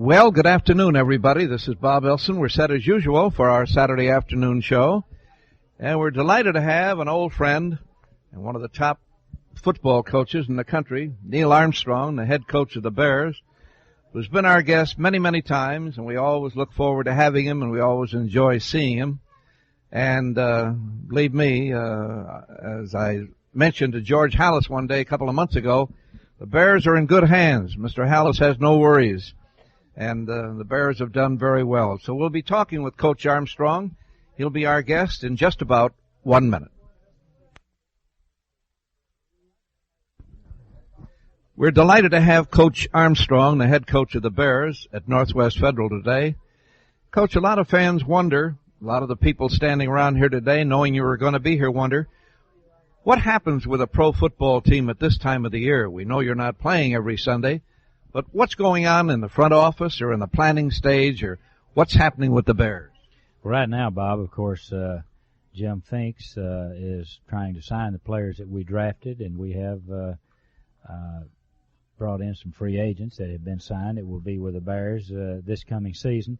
Well, good afternoon, everybody. This is Bob Elson. We're set as usual for our Saturday afternoon show. And we're delighted to have an old friend and one of the top football coaches in the country, Neil Armstrong, the head coach of the Bears, who's been our guest many, many times, and we always look forward to having him, and we always enjoy seeing him. And believe me, as I mentioned to George Hallis one day a couple of months ago, the Bears are in good hands. Mr. Hallis has no worries. And the Bears have done very well. So we'll be talking with Coach Armstrong. He'll be our guest in just about 1 minute. We're delighted to have Coach Armstrong, the head coach of the Bears, at Northwest Federal today. Coach, a lot of fans wonder, a lot of the people standing around here today, knowing you were going to be here, wonder, what happens with a pro football team at this time of the year? We know you're not playing every Sunday. But what's going on in the front office or in the planning stage, or what's happening with the Bears? Right now, Bob, of course, Jim Finks is trying to sign the players that we drafted, and we have brought in some free agents that have been signed that will be with the Bears this coming season.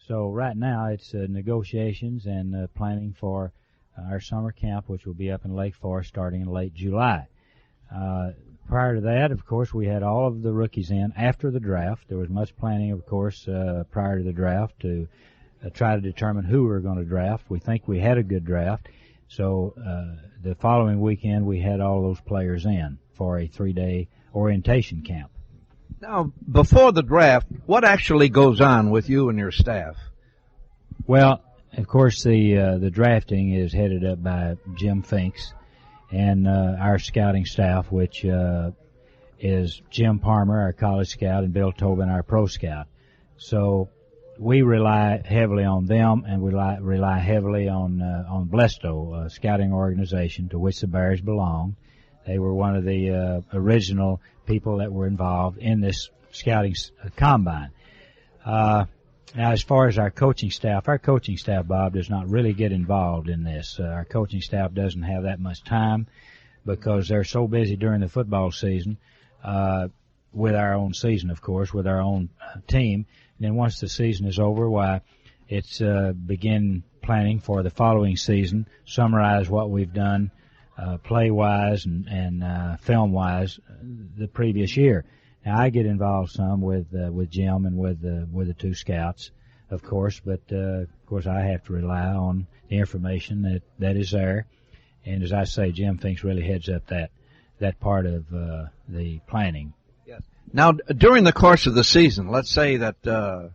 So right now it's negotiations and planning for our summer camp, which will be up in Lake Forest starting in late July. Prior to that, of course, we had all of the rookies in after the draft. There was much planning, of course, prior to the draft to try to determine who we were going to draft. We think we had a good draft. So the following weekend, we had all those players in for a 3-day orientation camp. Now, before the draft, what actually goes on with you and your staff? Well, of course, the drafting is headed up by Jim Finks and our scouting staff, which is Jim Palmer, our college scout, and Bill Tobin, our pro scout. So we rely heavily on them, and we rely heavily on Blesto, a scouting organization to which the Bears belong. They were one of the original people that were involved in this scouting combine. Now, as far as our coaching staff, Bob, does not really get involved in this. Our coaching staff doesn't have that much time because they're so busy during the football season, with our own season, of course, with our own team. And then once the season is over, why, it's begin planning for the following season, summarize what we've done play-wise and film-wise the previous year. Now, I get involved some with Jim and with the two scouts, of course, but of course I have to rely on the information that is there. And as I say, Jim Finks really heads up that part of the planning. Yes. Now, during the course of the season, let's say that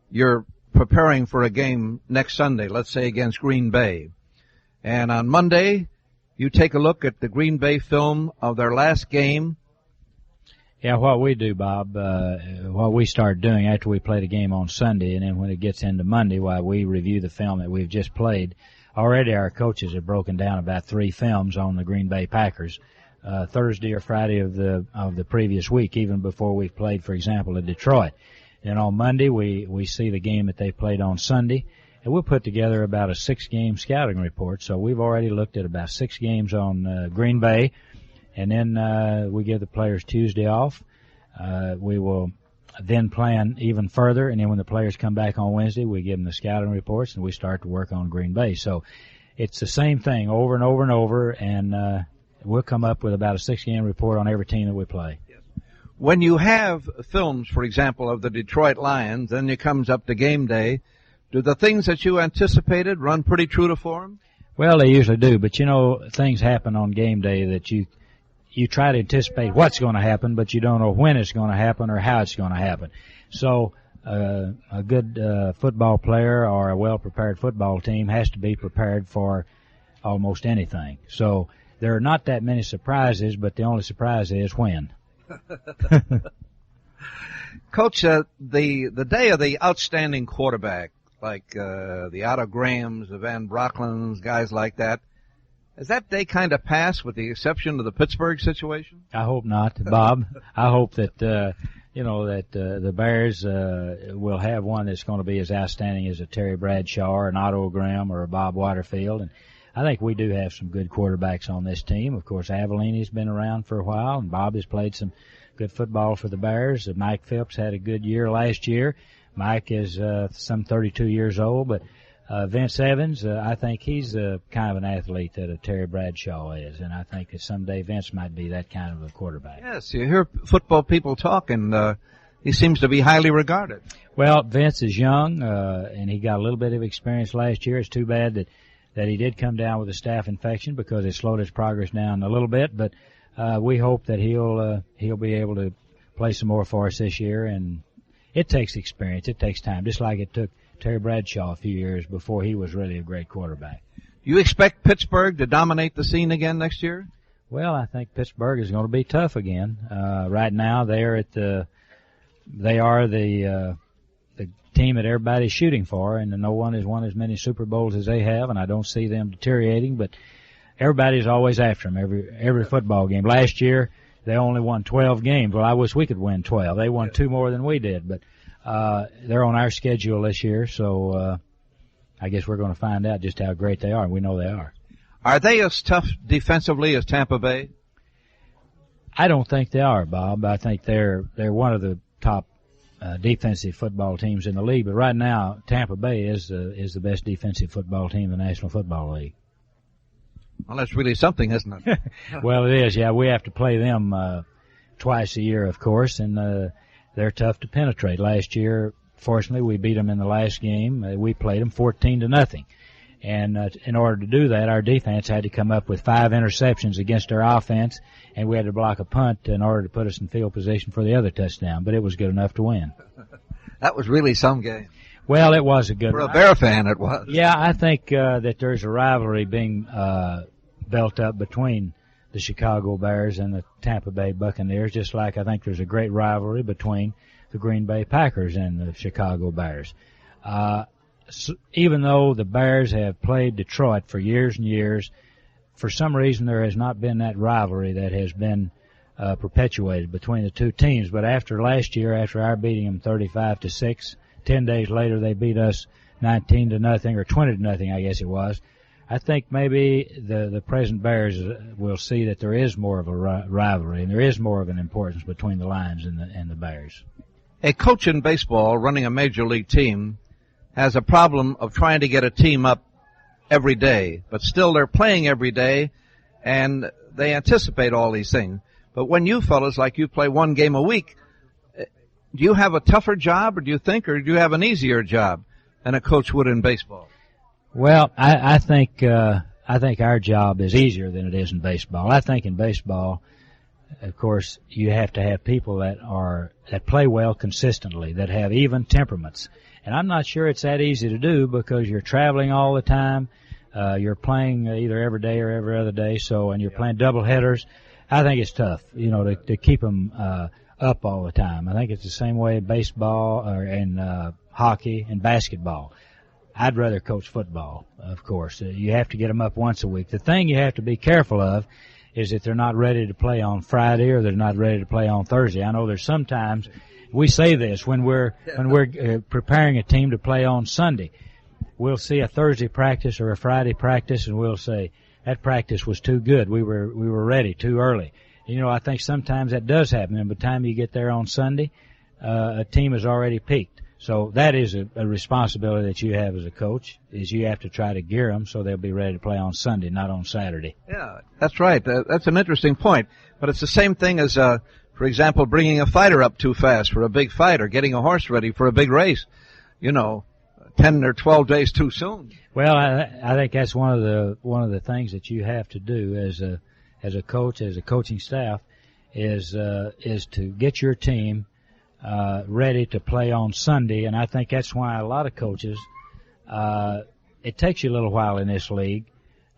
you're preparing for a game next Sunday, let's say against Green Bay, and on Monday you take a look at the Green Bay film of their last game. Yeah, what we do, Bob, what we start doing after we play the game on Sunday, and then when it gets into Monday, we review the film that we've just played. Already our coaches have broken down about 3 films on the Green Bay Packers, Thursday or Friday of the previous week, even before we've played, for example, at Detroit. And on Monday, we see the game that they played on Sunday, and we'll put together about a 6-game scouting report. So we've already looked at about 6 games on Green Bay. And then we give the players Tuesday off. We will then plan even further, and then when the players come back on Wednesday, we give them the scouting reports, and we start to work on Green Bay. So it's the same thing over and over and over, and we'll come up with about a 6-game report on every team that we play. Yes. When you have films, for example, of the Detroit Lions, then it comes up to game day, do the things that you anticipated run pretty true to form? Well, they usually do, but you know, things happen on game day that you try to anticipate what's going to happen, but you don't know when it's going to happen or how it's going to happen. So a good football player or a well-prepared football team has to be prepared for almost anything. So there are not that many surprises, but the only surprise is when. Coach, the day of the outstanding quarterback, like the Otto Grahams, the Van Brocklins, guys like that, has that day kind of passed with the exception of the Pittsburgh situation? I hope not, Bob. I hope that, the Bears will have one that's going to be as outstanding as a Terry Bradshaw or an Otto Graham or a Bob Waterfield. And I think we do have some good quarterbacks on this team. Of course, Avellini's been around for a while, and Bob has played some good football for the Bears. Mike Phillips had a good year last year. Mike is some 32 years old, but Vince Evans, I think he's kind of an athlete that a Terry Bradshaw is, and I think that someday Vince might be that kind of a quarterback. Yes, you hear football people talk, and he seems to be highly regarded. Well, Vince is young, and he got a little bit of experience last year. It's too bad that he did come down with a staph infection because it slowed his progress down a little bit, but we hope that he'll be able to play some more for us this year, and it takes experience. It takes time, just like it took Terry Bradshaw a few years before he was really a great quarterback. Do you expect Pittsburgh to dominate the scene again next year? Well, I think Pittsburgh is going to be tough again. Right now, they are the team that everybody's shooting for, and no one has won as many Super Bowls as they have, and I don't see them deteriorating, but everybody's always after them every football game. Last year, they only won 12 games. Well, I wish we could win 12. They won 2 more than we did, but they're on our schedule this year, so I guess we're going to find out just how great they are, and we know they are. Are they as tough defensively as Tampa Bay? I don't think they are, Bob. I think they're one of the top defensive football teams in the league, but right now Tampa Bay is the best defensive football team in the National Football League. Well, that's really something, isn't it? Well, it is, yeah. We have to play them twice a year, of course, and they're tough to penetrate. Last year, fortunately, we beat them in the last game. We played them 14-0. And in order to do that, our defense had to come up with 5 interceptions against our offense, and we had to block a punt in order to put us in field position for the other touchdown, but it was good enough to win. That was really some game. Well, it was a good one. For a Bear fan, it was. Yeah, I think that there's a rivalry being built up between the Chicago Bears and the Tampa Bay Buccaneers, just like I think there's a great rivalry between the Green Bay Packers and the Chicago Bears. So even though the Bears have played Detroit for years and years, for some reason there has not been that rivalry that has been perpetuated between the two teams. But after last year, after our beating them 35-6, 10 days later they beat us 19-0 or 20-0, I guess it was. I think maybe the present Bears will see that there is more of a rivalry and there is more of an importance between the Lions and the Bears. A coach in baseball running a major league team has a problem of trying to get a team up every day, but still they're playing every day, and they anticipate all these things. But when you fellas, like you play 1 game a week, do you have a tougher job, or do you have an easier job than a coach would in baseball? Well, I think our job is easier than it is in baseball. I think in baseball, of course, you have to have people that play well consistently, that have even temperaments. And I'm not sure it's that easy to do because you're traveling all the time. You're playing either every day or every other day, and you're playing double headers. I think it's tough, to keep them up all the time. I think it's the same way in baseball and hockey and basketball. I'd rather coach football, of course. You have to get them up once a week. The thing you have to be careful of is that they're not ready to play on Friday or they're not ready to play on Thursday. I know there's sometimes we say this when we're preparing a team to play on Sunday. We'll see a Thursday practice or a Friday practice, and we'll say that practice was too good. We were ready too early. I think sometimes that does happen, and by the time you get there on Sunday, a team has already peaked. So that is a responsibility that you have as a coach, is you have to try to gear them so they'll be ready to play on Sunday, not on Saturday. Yeah, that's right. That's an interesting point. But it's the same thing as, for example, bringing a fighter up too fast for a big fight or getting a horse ready for a big race. 10 or 12 days too soon. Well, I think that's one of the things that you have to do as a coach, as a coaching staff, is to get your team ready to play on Sunday, and I think that's why a lot of coaches, it takes you a little while in this league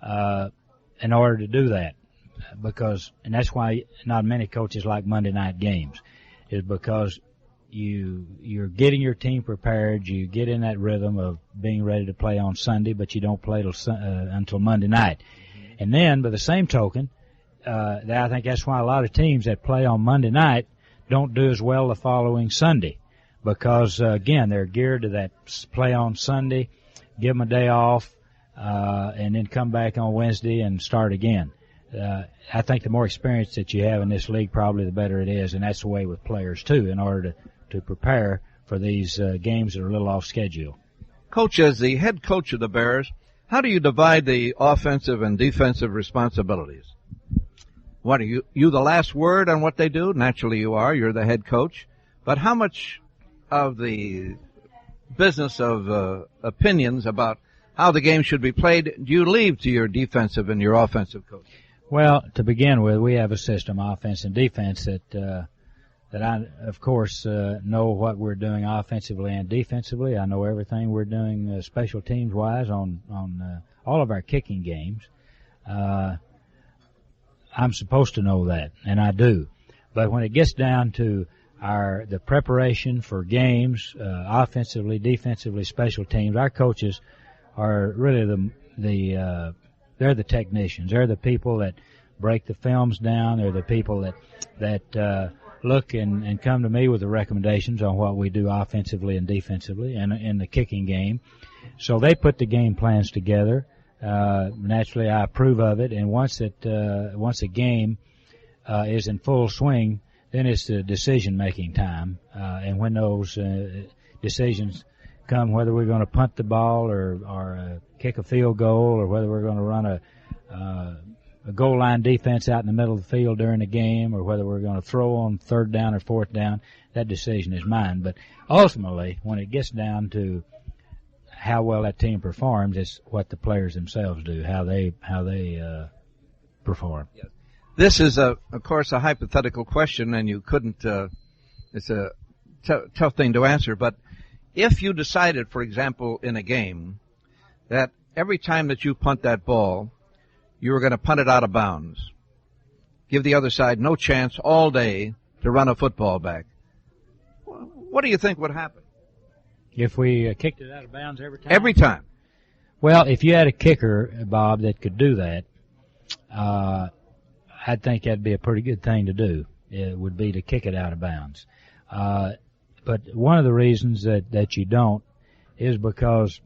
in order to do that, and that's why not many coaches like Monday night games, is because you're getting your team prepared, you get in that rhythm of being ready to play on Sunday, but you don't play until Monday night. And then, by the same token, I think that's why a lot of teams that play on Monday night don't do as well the following Sunday, because again they're geared to that play on Sunday, give them a day off, and then come back on Wednesday and start again. I think the more experience that you have in this league, probably the better it is, and that's the way with players too, in order to prepare for these games that are a little off schedule. Coach, as the head coach of the Bears, how do you divide the offensive and defensive responsibilities? What, are you the last word on what they do? Naturally you are. You're the head coach. But how much of the business of opinions about how the game should be played do you leave to your defensive and your offensive coach? Well, to begin with, we have a system, offense and defense, that I, of course, know what we're doing offensively and defensively. I know everything we're doing special teams-wise on all of our kicking games. I'm supposed to know that, and I do. But when it gets down to the preparation for games, offensively, defensively, special teams, our coaches are really they're the technicians. They're the people that break the films down. They're the people that look and come to me with the recommendations on what we do offensively and defensively and in the kicking game. So they put the game plans together. Naturally, I approve of it, and once a game is in full swing, then it's the decision-making time. And when those decisions come, whether we're going to punt the ball or kick a field goal, or whether we're going to run a goal line defense out in the middle of the field during the game, or whether we're going to throw on third down or fourth down, that decision is mine. But ultimately, when it gets down to how well that team performs, it's what the players themselves do, how they perform. Yes. This is of course a hypothetical question, and you couldn't. It's a tough thing to answer. But if you decided, for example, in a game, that every time that you punt that ball, you were going to punt it out of bounds, give the other side no chance all day to run a football back, what do you think would happen? If we kicked it out of bounds every time? Every time. Well, if you had a kicker, Bob, that could do that, I'd think that'd be a pretty good thing to do. It would be to kick it out of bounds. But one of the reasons that you don't is because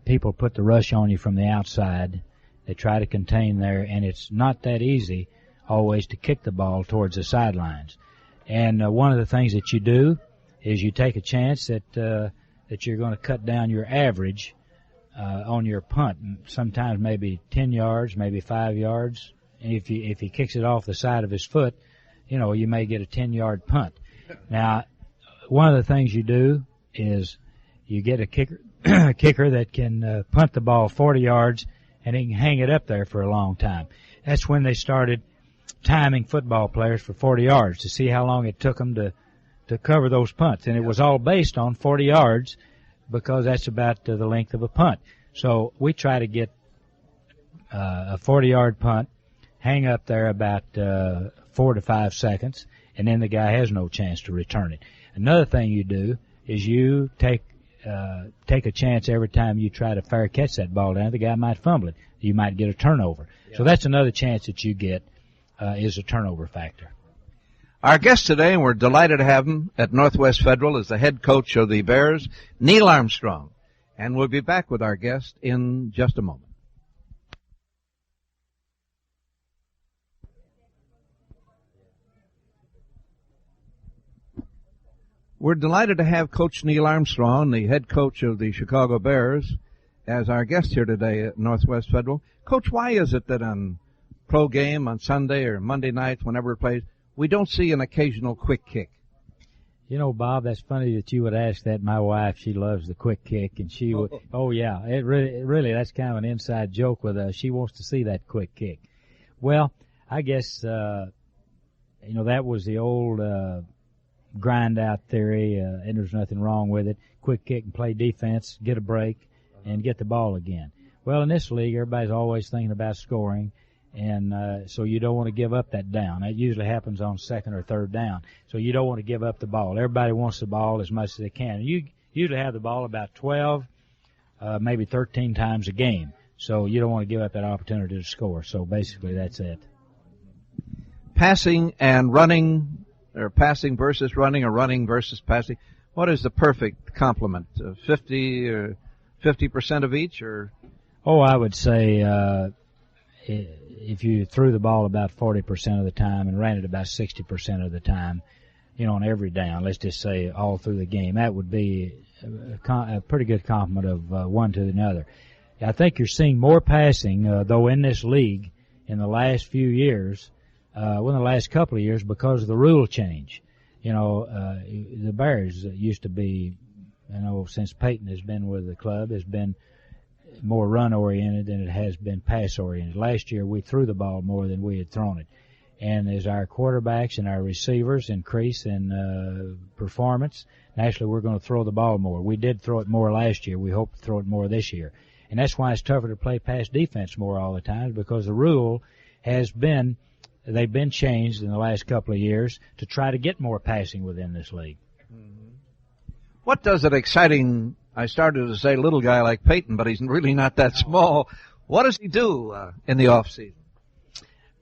people put the rush on you from the outside. They try to contain there, and it's not that easy always to kick the ball towards the sidelines. And one of the things that you do is you take a chance that you're going to cut down your average on your punt. Sometimes maybe 10 yards, maybe 5 yards. And if he kicks it off the side of his foot, you may get a 10-yard punt. Now, one of the things you do is you get a kicker that can punt the ball 40 yards, and he can hang it up there for a long time. That's when they started timing football players for 40 yards to see how long it took them to cover those punts. And it was all based on 40 yards because that's about the length of a punt. So we try to get a 40-yard punt, hang up there about 4 to 5 seconds, and then the guy has no chance to return it. Another thing you do is you take a chance every time you try to fair catch that ball down. The guy might fumble it. You might get a turnover. Yeah. So that's another chance that you get is a turnover factor. Our guest today, and we're delighted to have him at Northwest Federal, is the head coach of the Bears, Neil Armstrong. And we'll be back with our guest in just a moment. We're delighted to have Coach Neil Armstrong, the head coach of the Chicago Bears, as our guest here today at Northwest Federal. Coach, why is it that on pro game on Sunday or Monday nights, whenever it plays, we don't see an occasional quick kick? Bob, that's funny that you would ask that. My wife, she loves the quick kick, and she would. Oh yeah, it really, that's kind of an inside joke with us. She wants to see that quick kick. Well, I guess that was the old grind out theory, and there's nothing wrong with it. Quick kick and play defense, get a break, and get the ball again. Well, in this league, everybody's always thinking about scoring, and so you don't want to give up that down. That usually happens on second or third down. So you don't want to give up the ball. Everybody wants the ball as much as they can. You usually have the ball about 12, maybe 13 times a game. So you don't want to give up that opportunity to score. So basically that's it. Passing and running, or passing versus running, or running versus passing. What is the perfect complement? 50 or 50% of each, or? Oh, I would say if you threw the ball about 40% of the time and ran it about 60% of the time, on every down, let's just say all through the game, that would be a pretty good compliment of one to another. I think you're seeing more passing, though, in this league in the last few years, the last couple of years, because of the rule change. The Bears used to be, since Peyton has been with the club, has been more run-oriented than it has been pass-oriented. Last year, we threw the ball more than we had thrown it. And as our quarterbacks and our receivers increase in performance, naturally we're going to throw the ball more. We did throw it more last year. We hope to throw it more this year. And that's why it's tougher to play pass defense more all the time, because the rule has been, they've been changed in the last couple of years to try to get more passing within this league. Mm-hmm. What does an exciting, I started to say little guy like Peyton, but he's really not that small. What does he do in the off season?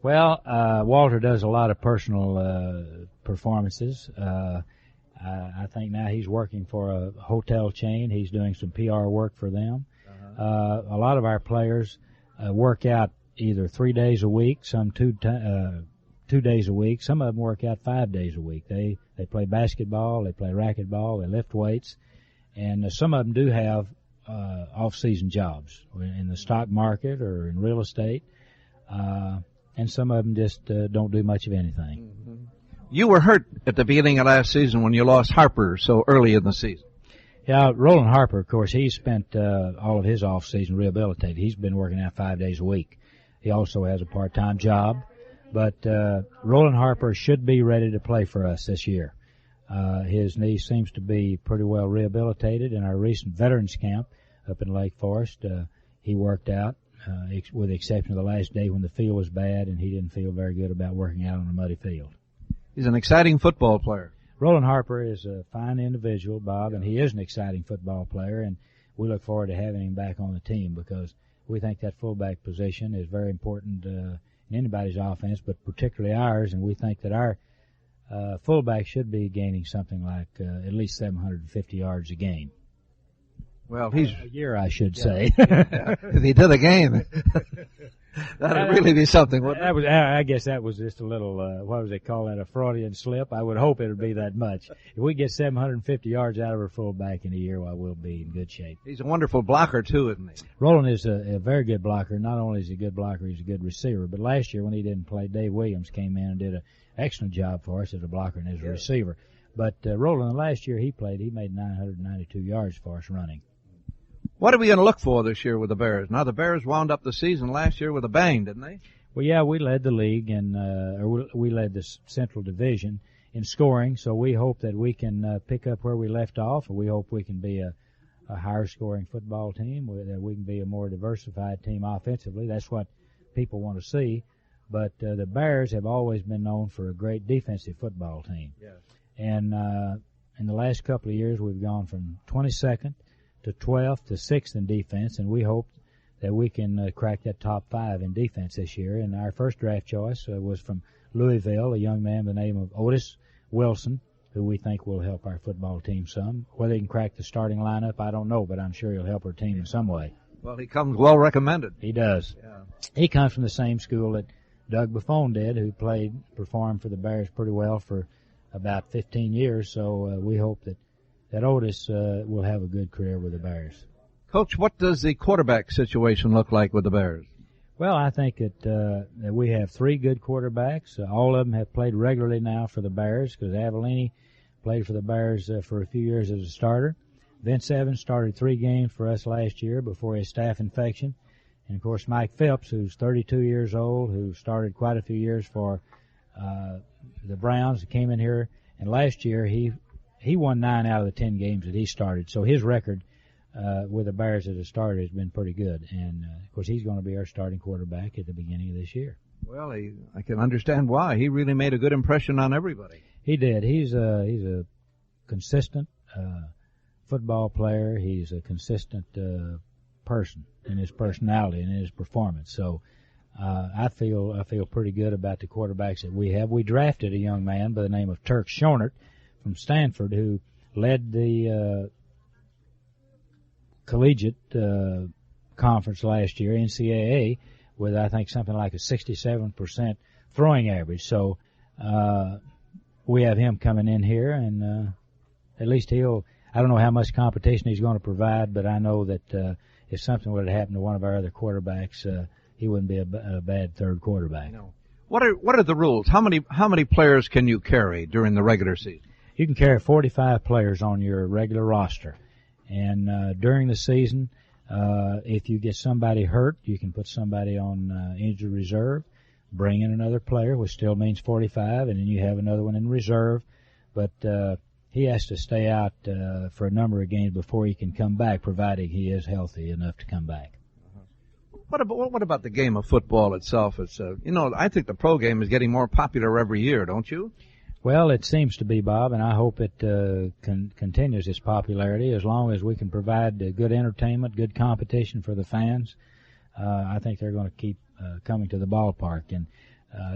Well, Walter does a lot of personal performances. I think now he's working for a hotel chain. He's doing some PR work for them. A lot of our players work out either 3 days a week, some 2 days a week. Some of them work out 5 days a week. They play basketball, they play racquetball, they lift weights, and some of them do have off-season jobs in the stock market or in real estate. And some of them just don't do much of anything. Mm-hmm. You were hurt at the beginning of last season when you lost Harper so early in the season. Yeah, Roland Harper, of course, he spent all of his off-season rehabilitated. He's been working out 5 days a week. He also has a part-time job. But Roland Harper should be ready to play for us this year. His knee seems to be pretty well rehabilitated. In our recent veterans camp up in Lake Forest, he worked out. With the exception of the last day when the field was bad and he didn't feel very good about working out on a muddy field. He's an exciting football player. Roland Harper is a fine individual, Bob, and he is an exciting football player, and we look forward to having him back on the team because we think that fullback position is very important in anybody's offense, but particularly ours, and we think that our fullback should be gaining something like at least 750 yards a game. Well, he's a year, I should say. If he did a game, that'd really be something, wouldn't it? I guess that was just a little, what was they call that, a Freudian slip? I would hope it would be that much. If we get 750 yards out of our fullback in a year, well, we'll be in good shape. He's a wonderful blocker, too, isn't he? Roland is a very good blocker. Not only is he a good blocker, he's a good receiver. But last year when he didn't play, Dave Williams came in and did an excellent job for us as a blocker and as a receiver. But Roland, last year he played, he made 992 yards for us running. What are we going to look for this year with the Bears? Now, the Bears wound up the season last year with a bang, didn't they? Well, yeah, we led the league, and we led the Central Division in scoring, so we hope that we can pick up where we left off, and we hope we can be a higher-scoring football team, that we can be a more diversified team offensively. That's what people want to see. But the Bears have always been known for a great defensive football team. Yes. And in the last couple of years, we've gone from 22nd to 12th to 6th in defense, and we hope that we can crack that top 5 in defense this year. And our first draft choice was from Louisville, a young man by the name of Otis Wilson, who we think will help our football team some. Whether he can crack the starting lineup, I don't know, but I'm sure he'll help our team in some way. Well, he comes well recommended. He does. Yeah. He comes from the same school that Doug Buffon did, who performed for the Bears pretty well for about 15 years, so we hope that Otis will have a good career with the Bears. Coach, what does the quarterback situation look like with the Bears? Well, I think that we have 3 good quarterbacks. All of them have played regularly now for the Bears because Avellini played for the Bears for a few years as a starter. Vince Evans started 3 games for us last year before his staph infection. And, of course, Mike Phillips, who's 32 years old, who started quite a few years for the Browns, came in here. And last year he won 9 out of the 10 games that he started. So his record with the Bears as a starter has been pretty good. And, of course, he's going to be our starting quarterback at the beginning of this year. Well, I can understand why. He really made a good impression on everybody. He did. He's a consistent football player. He's a consistent person in his personality and in his performance. So I feel pretty good about the quarterbacks that we have. We drafted a young man by the name of Turk Schonert from Stanford, who led the collegiate conference last year, NCAA, with I think something like a 67% throwing average. So we have him coming in here, and at least I don't know how much competition he's going to provide, but I know that if something would have happened to one of our other quarterbacks, he wouldn't be a bad third quarterback. No. What are the rules? How many players can you carry during the regular season? You can carry 45 players on your regular roster, and during the season, if you get somebody hurt, you can put somebody on injured reserve, bring in another player, which still means 45, and then you have another one in reserve, but he has to stay out for a number of games before he can come back, providing he is healthy enough to come back. What about the game of football itself? It's I think the pro game is getting more popular every year, don't you? Well, it seems to be, Bob, and I hope it continues its popularity as long as we can provide good entertainment, good competition for the fans. I think they're going to keep coming to the ballpark, and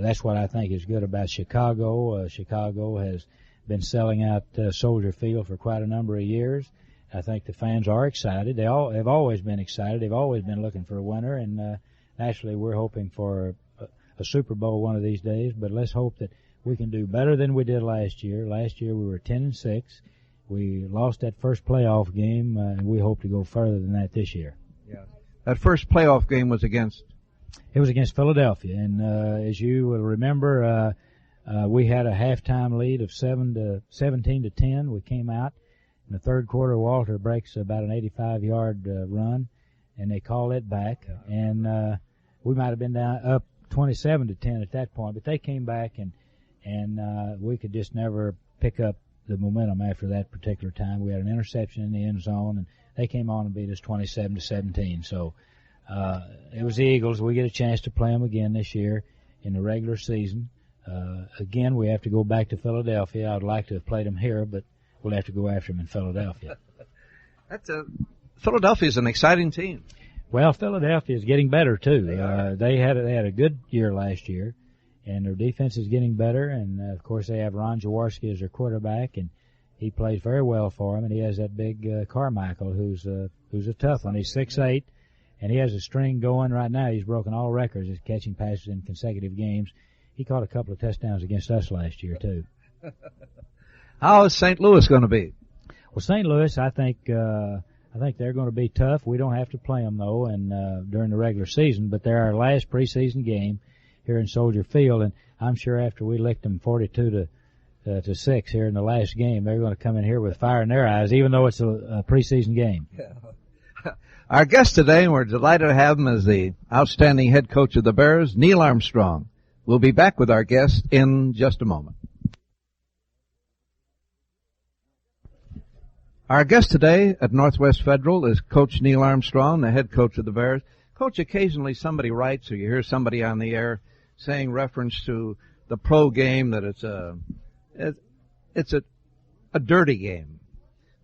that's what I think is good about Chicago. Chicago has been selling out Soldier Field for quite a number of years. I think the fans are excited. They all have always been excited. They've always been looking for a winner, and naturally we're hoping for a Super Bowl one of these days, but let's hope that we can do better than we did last year. Last year we were 10-6. We lost that first playoff game, and we hope to go further than that this year. Yeah. That first playoff game was against? It was against Philadelphia, and as you will remember, we had a halftime lead of 17-10. We came out in the third quarter. Walter breaks about an 85-yard run, and they call it back, and we might have been up 27-10 at that point, but they came back, and we could just never pick up the momentum after that particular time. We had an interception in the end zone, and they came on and beat us 27-17. So it was the Eagles. We get a chance to play them again this year in the regular season. Again, we have to go back to Philadelphia. I'd like to have played them here, but we'll have to go after them in Philadelphia. Philadelphia's an exciting team. Well, Philadelphia is getting better too. They had a good year last year, and their defense is getting better. And of course, they have Ron Jaworski as their quarterback, and he plays very well for them. And he has that big Carmichael, who's a tough one. He's 6'8", and he has a string going right now. He's broken all records as catching passes in consecutive games. He caught a couple of touchdowns against us last year too. How is St. Louis going to be? Well, St. Louis, I think they're going to be tough. We don't have to play them though, and during the regular season, but they're our last preseason game here in Soldier Field, and I'm sure after we licked them 42-6 here in the last game, they're going to come in here with fire in their eyes, even though it's a preseason game. Yeah. Our guest today, and we're delighted to have him as the outstanding head coach of the Bears, Neil Armstrong. We'll be back with our guest in just a moment. Our guest today at Northwest Federal is Coach Neil Armstrong, the head coach of the Bears. Coach, occasionally somebody writes or you hear somebody on the air saying reference to the pro game that it's a dirty game.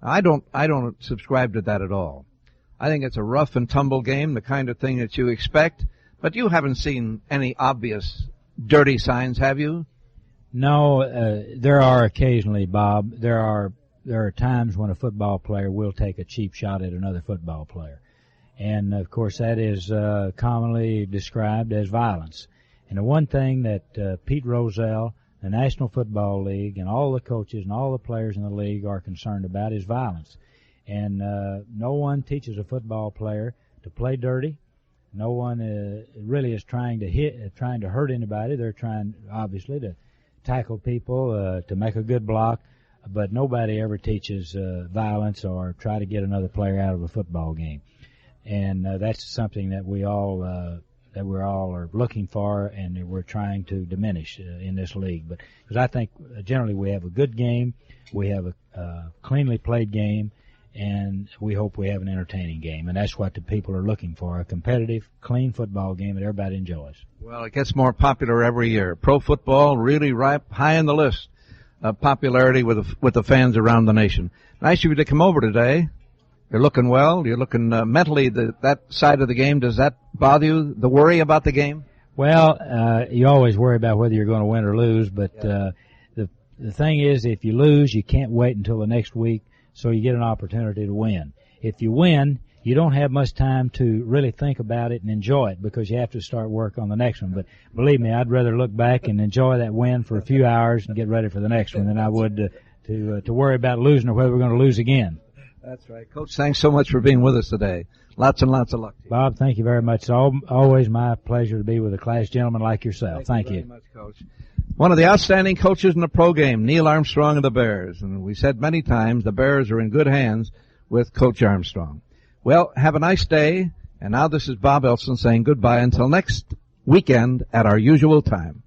I don't subscribe to that at all. I think it's a rough and tumble game, the kind of thing that you expect, but you haven't seen any obvious dirty signs, have you? No, there are occasionally, Bob. There are times when a football player will take a cheap shot at another football player. And, of course, that is commonly described as violence. And the one thing that Pete Rozelle, the National Football League, and all the coaches and all the players in the league are concerned about is violence. And no one teaches a football player to play dirty. No one really is trying to hurt anybody. They're trying, obviously, to tackle people, to make a good block. But nobody ever teaches violence or try to get another player out of a football game. And that's something that we all are looking for, and that we're trying to diminish in this league. But because I think generally we have a good game, we have a cleanly played game, and we hope we have an entertaining game. And that's what the people are looking for, a competitive, clean football game that everybody enjoys. Well, it gets more popular every year. Pro football really high on the list of popularity with the fans around the nation. Nice of you to come over today. You're looking well. You're looking mentally, that side of the game, does that bother you, the worry about the game? Well, you always worry about whether you're going to win or lose, but the thing is, if you lose, you can't wait until the next week so you get an opportunity to win. If you win, you don't have much time to really think about it and enjoy it because you have to start work on the next one. But believe me, I'd rather look back and enjoy that win for a few hours and get ready for the next one than I would to worry about losing or whether we're going to lose again. That's right. Coach, thanks so much for being with us today. Lots and lots of luck to you. Bob, thank you very much. It's always my pleasure to be with a class gentleman like yourself. Thank you. Very much, Coach. One of the outstanding coaches in the pro game, Neil Armstrong of the Bears. And we said many times the Bears are in good hands with Coach Armstrong. Well, have a nice day. And now this is Bob Elson saying goodbye until next weekend at our usual time.